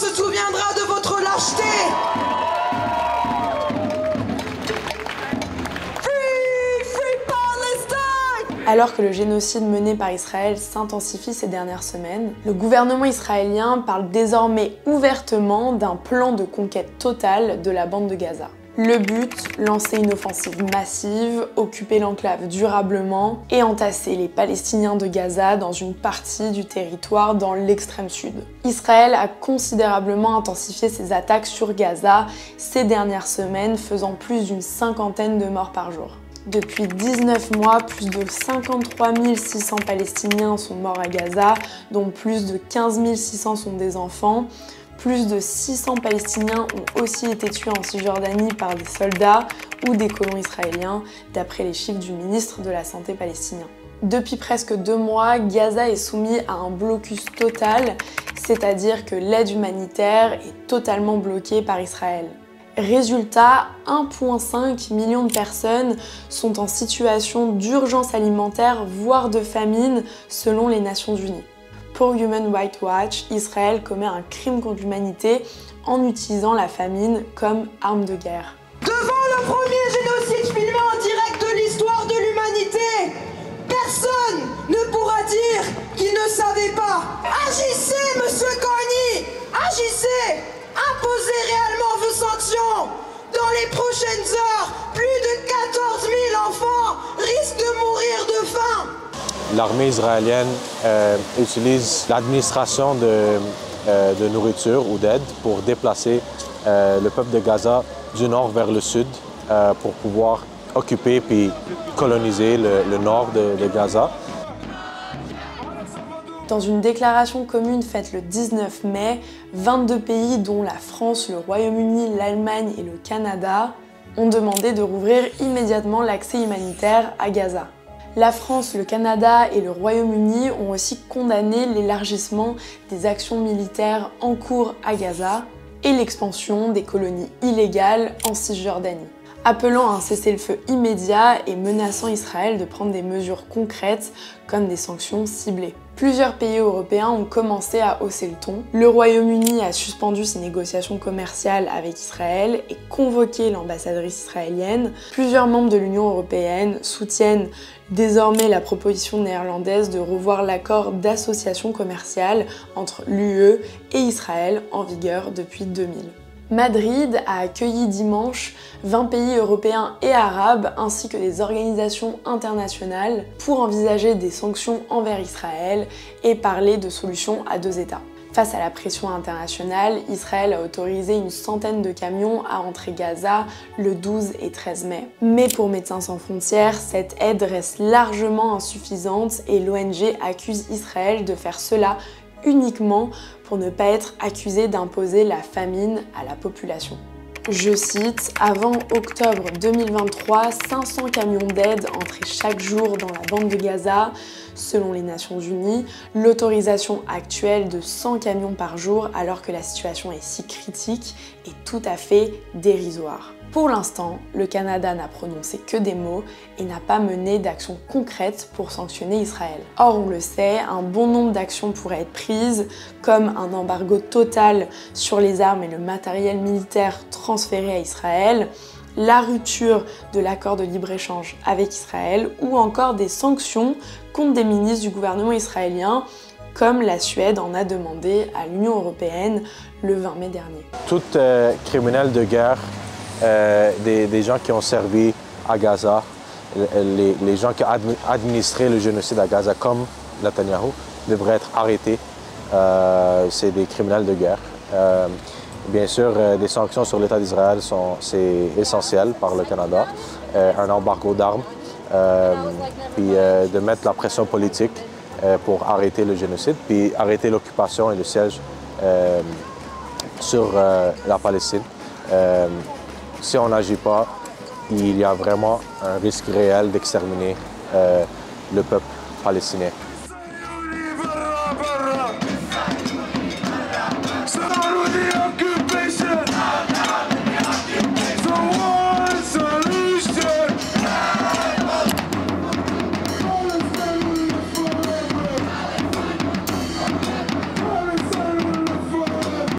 se souviendra de votre lâcheté. Alors que le génocide mené par Israël s'intensifie ces dernières semaines, le gouvernement israélien parle désormais ouvertement d'un plan de conquête totale de la bande de Gaza. Le but, lancer une offensive massive, occuper l'enclave durablement et entasser les Palestiniens de Gaza dans une partie du territoire dans l'extrême sud. Israël a considérablement intensifié ses attaques sur Gaza ces dernières semaines, faisant plus d'une 50aine de morts par jour. Depuis 19 mois, plus de 53 600 Palestiniens sont morts à Gaza, dont plus de 15 600 sont des enfants. Plus de 600 Palestiniens ont aussi été tués en Cisjordanie par des soldats ou des colons israéliens, d'après les chiffres du ministre de la Santé palestinien. Depuis presque 2 mois, Gaza est soumis à un blocus total, c'est-à-dire que l'aide humanitaire est totalement bloquée par Israël. Résultat, 1,5 million de personnes sont en situation d'urgence alimentaire, voire de famine, selon les Nations Unies. Pour Human Rights Watch, Israël commet un crime contre l'humanité en utilisant la famine comme arme de guerre. Devant le premier génocide filmé en direct de l'histoire de l'humanité, personne ne pourra dire qu'il ne savait pas. Agissez, monsieur Coheny, agissez, imposez réellement vos sanctions. Dans les prochaines heures, plus de 14 000 enfants risquent de mourir de faim. L'armée israélienne utilise l'administration de nourriture ou d'aide pour déplacer le peuple de Gaza du nord vers le sud pour pouvoir occuper puis coloniser le nord de Gaza. Dans une déclaration commune faite le 19 mai, 22 pays, dont la France, le Royaume-Uni, l'Allemagne et le Canada, ont demandé de rouvrir immédiatement l'accès humanitaire à Gaza. La France, le Canada et le Royaume-Uni ont aussi condamné l'élargissement des actions militaires en cours à Gaza et l'expansion des colonies illégales en Cisjordanie, appelant à un cessez-le-feu immédiat et menaçant Israël de prendre des mesures concrètes comme des sanctions ciblées. Plusieurs pays européens ont commencé à hausser le ton. Le Royaume-Uni a suspendu ses négociations commerciales avec Israël et convoqué l'ambassadrice israélienne. Plusieurs membres de l'Union européenne soutiennent désormais la proposition néerlandaise de revoir l'accord d'association commerciale entre l'UE et Israël en vigueur depuis 2000. Madrid a accueilli dimanche 20 pays européens et arabes ainsi que des organisations internationales pour envisager des sanctions envers Israël et parler de solutions à 2 États. Face à la pression internationale, Israël a autorisé une centaine de camions à entrer Gaza le 12 et 13 mai. Mais pour Médecins sans frontières, cette aide reste largement insuffisante et l'ONG accuse Israël de faire cela uniquement pour ne pas être accusé d'imposer la famine à la population. Je cite, « Avant octobre 2023, 500 camions d'aide entraient chaque jour dans la bande de Gaza, selon les Nations Unies, l'autorisation actuelle de 100 camions par jour alors que la situation est si critique est tout à fait dérisoire. » Pour l'instant, le Canada n'a prononcé que des mots et n'a pas mené d'actions concrètes pour sanctionner Israël. Or, on le sait, un bon nombre d'actions pourraient être prises, comme un embargo total sur les armes et le matériel militaire transféré à Israël, la rupture de l'accord de libre-échange avec Israël ou encore des sanctions contre des ministres du gouvernement israélien, comme la Suède en a demandé à l'Union européenne le 20 mai dernier. Tout criminel de guerre, des gens qui ont servi à Gaza, les gens qui ont administré le génocide à Gaza comme Netanyahou devraient être arrêtés. C'est des criminels de guerre. Bien sûr, des sanctions sur l'État d'Israël, c'est essentiel par le Canada. Un embargo d'armes, puis de mettre la pression politique pour arrêter le génocide, puis arrêter l'occupation et le siège sur la Palestine. Si on n'agit pas, il y a vraiment un risque réel d'exterminer le peuple palestinien.